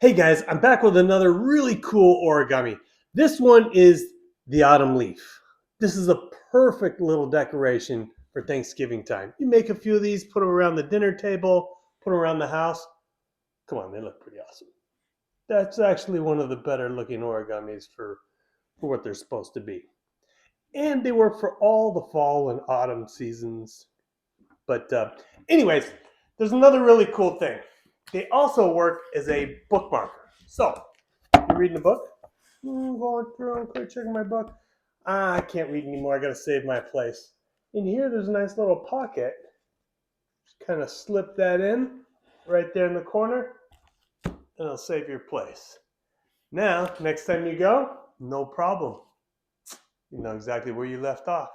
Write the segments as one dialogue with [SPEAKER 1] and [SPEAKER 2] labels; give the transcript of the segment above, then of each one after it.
[SPEAKER 1] Hey guys, I'm back with another really cool origami. This one is the autumn leaf. This is a perfect little decoration for Thanksgiving time. You make a few of these, put them around the dinner table, put them around the house. Come on, they look pretty awesome. That's actually one of the better looking origamis for what they're supposed to be. And they work for all the fall and autumn seasons. But anyways, there's another really cool thing. They also work as a bookmarker. So, you reading a book? Going through and quick checking my book. I can't read anymore. I got to save my place. In here, there's a nice little pocket. Just kind of slip that in right there in the corner, and it'll save your place. Now, next time you go, no problem. You know exactly where you left off.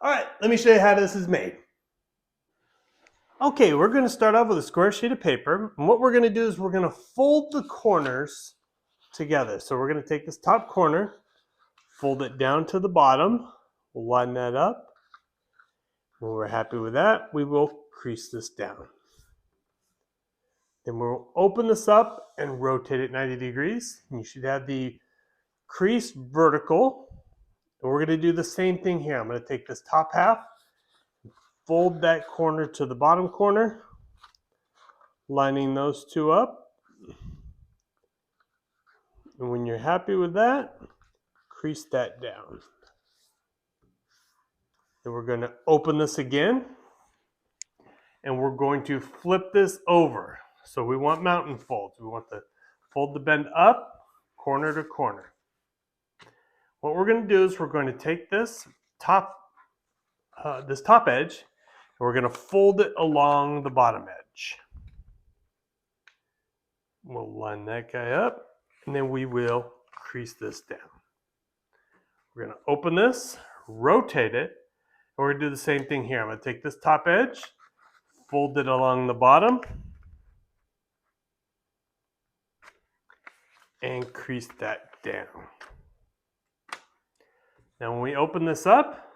[SPEAKER 1] All right, let me show you how this is made. Okay, we're going to start off with a square sheet of paper. And what we're going to do is we're going to fold the corners together. So we're going to take this top corner, fold it down to the bottom. We'll line that up. When we're happy with that, we will crease this down. Then we'll open this up and rotate it 90 degrees. And you should have the crease vertical. And we're going to do the same thing here. I'm going to take this top half, fold that corner to the bottom corner, lining those two up. And when you're happy with that, crease that down. Then we're going to open this again, and we're going to flip this over. So we want mountain folds. We want the fold to bend up, corner to corner. What we're going to do is we're going to take this top edge, and we're going to fold it along the bottom edge. We'll line that guy up, and then we will crease this down. We're going to open this, rotate it, and we're going to do the same thing here. I'm going to take this top edge, fold it along the bottom, and crease that down. Now when we open this up,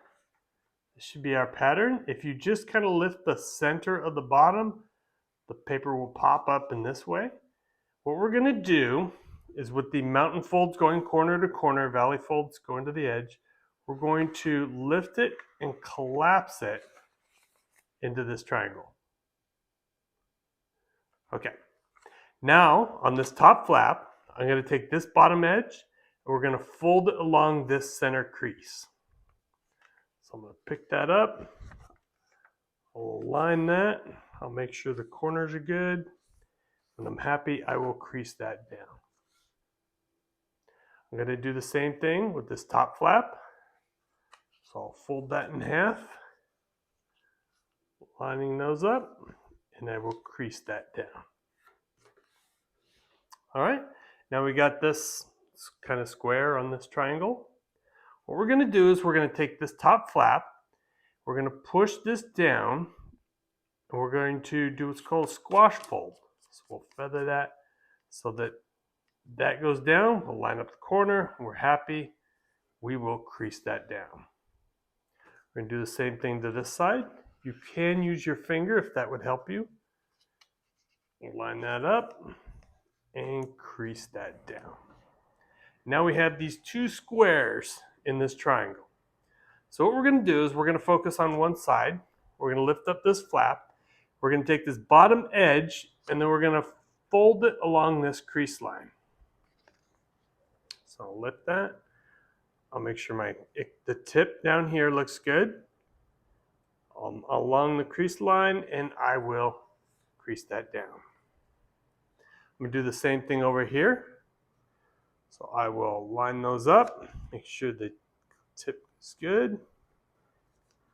[SPEAKER 1] this should be our pattern. If you just kind of lift the center of the bottom, the paper will pop up in this way. What we're going to do is, with the mountain folds going corner to corner, valley folds going to the edge, we're going to lift it and collapse it into this triangle. Okay. Now on this top flap, I'm going to take this bottom edge and we're going to fold it along this center crease. So I'm going to pick that up. I'll align that. I'll make sure the corners are good. When I'm happy, I will crease that down. I'm going to do the same thing with this top flap. So I'll fold that in half, lining those up, and I will crease that down. All right, now we got this kind of square on this triangle. What we're going to do is we're going to take this top flap, we're going to push this down, and we're going to do what's called a squash fold. So we'll feather that so that that goes down. We'll line up the corner. We're happy. We will crease that down. We're going to do the same thing to this side. You can use your finger if that would help you. We'll line that up and crease that down. Now we have these two squares in this triangle. So what we're going to do is we're going to focus on one side. We're going to lift up this flap. We're going to take this bottom edge and then we're going to fold it along this crease line. So I'll lift that. I'll make sure the tip down here looks good along the crease line, and I will crease that down. I'm going to do the same thing over here. So I will line those up, make sure the tip is good,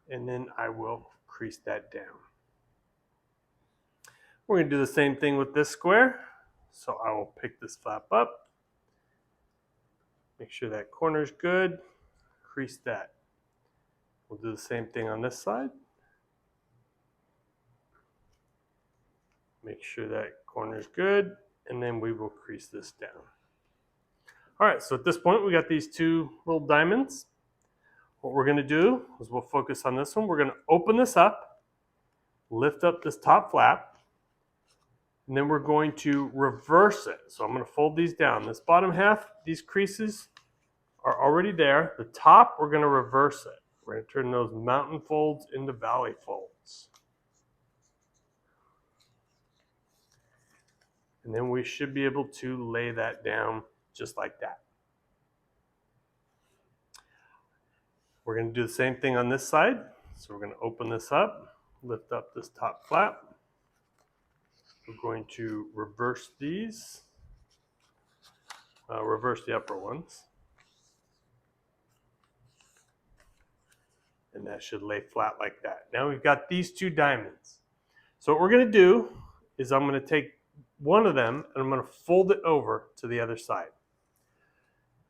[SPEAKER 1] and then I will crease that down. We're going to do the same thing with this square. So I will pick this flap up, make sure that corner is good, crease that. We'll do the same thing on this side. Make sure that corner is good, and then we will crease this down. All right, so at this point, we got these two little diamonds. What we're going to do is we'll focus on this one. We're going to open this up, lift up this top flap, And then we're going to reverse it. So I'm going to fold these down. This bottom half, these creases are already there. The top, we're going to reverse it. We're going to turn those mountain folds into valley folds. And then we should be able to lay that down just like that. We're going to do the same thing on this side. So we're going to open this up, lift up this top flap. We're going to reverse these, reverse the upper ones. And that should lay flat like that. Now we've got these two diamonds. So what we're going to do is I'm going to take one of them and I'm going to fold it over to the other side.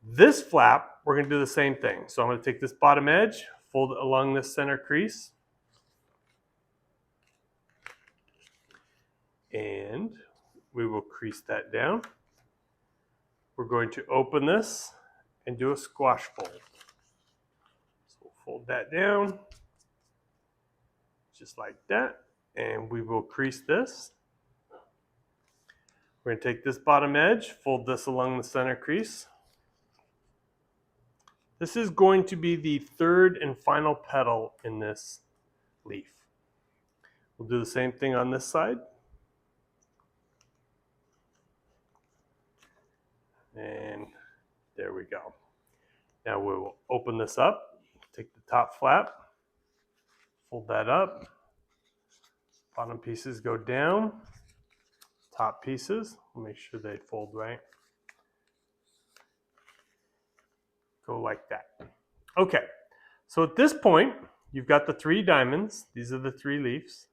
[SPEAKER 1] This flap, we're going to do the same thing. So I'm going to take this bottom edge, fold it along this center crease. And we will crease that down. We're going to open this and do a squash fold. So we'll fold that down just like that. And we will crease this. We're going to take this bottom edge, fold this along the center crease. This is going to be the third and final petal in this leaf. We'll do the same thing on this side. And there we go. Now we will open this up, take the top flap, fold that up. Bottom pieces go down. Top pieces, make sure they fold right. Go like that. Okay, so at this point, you've got the three diamonds. These are the three leaves.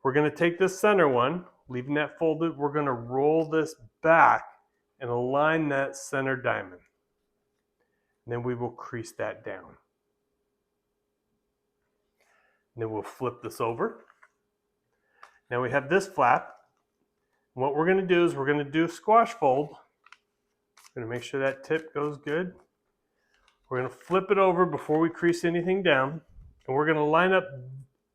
[SPEAKER 1] We're going to take this center one, leaving that folded. We're going to roll this back and align that center diamond. And then we will crease that down. And then we'll flip this over. Now we have this flap. What we're going to do is we're going to do a squash fold. We're going to make sure that tip goes good. We're going to flip it over before we crease anything down. And we're going to line up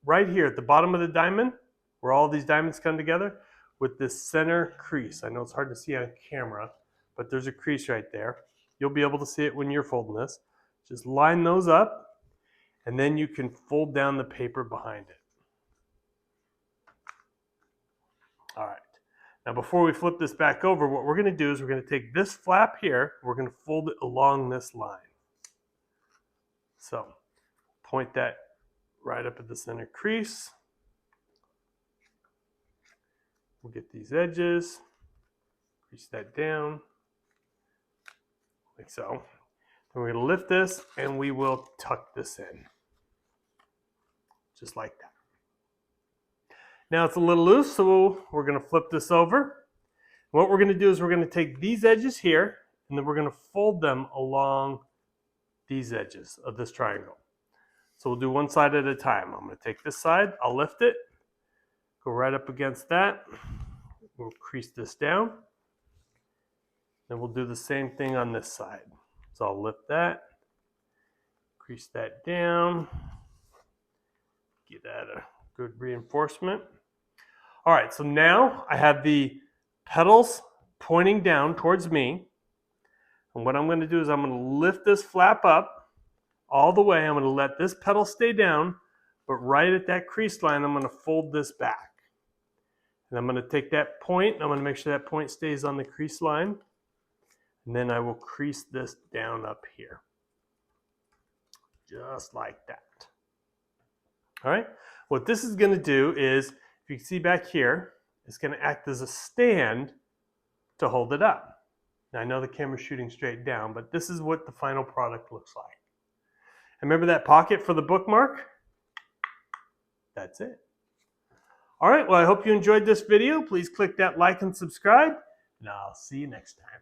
[SPEAKER 1] right here at the bottom of the diamond, where all these diamonds come together, with this center crease. I know it's hard to see on camera, but there's a crease right there. You'll be able to see it when you're folding this. Just line those up, and then you can fold down the paper behind it. All right. Now before we flip this back over, what we're going to do is we're going to take this flap here, we're going to fold it along this line. So point that right up at the center crease. We'll get these edges, crease that down, like so. Then we're going to lift this and we will tuck this in, just like that. Now it's a little loose, so we're going to flip this over. What we're going to do is we're going to take these edges here, and then we're going to fold them along these edges of this triangle. So we'll do one side at a time. I'm going to take this side, I'll lift it, go right up against that. We'll crease this down. Then we'll do the same thing on this side. So I'll lift that, crease that down, get that a good reinforcement. All right, so now I have the petals pointing down towards me. And what I'm going to do is I'm going to lift this flap up all the way. I'm going to let this petal stay down, but right at that crease line, I'm going to fold this back. And I'm going to take that point, and I'm going to make sure that point stays on the crease line. And then I will crease this down up here. Just like that. All right, what this is going to do is, if you can see back here, it's going to act as a stand to hold it up. Now I know the camera's shooting straight down, but this is what the final product looks like. And remember that pocket for the bookmark? That's it. All right, well, I hope you enjoyed this video. Please click that like and subscribe, and I'll see you next time.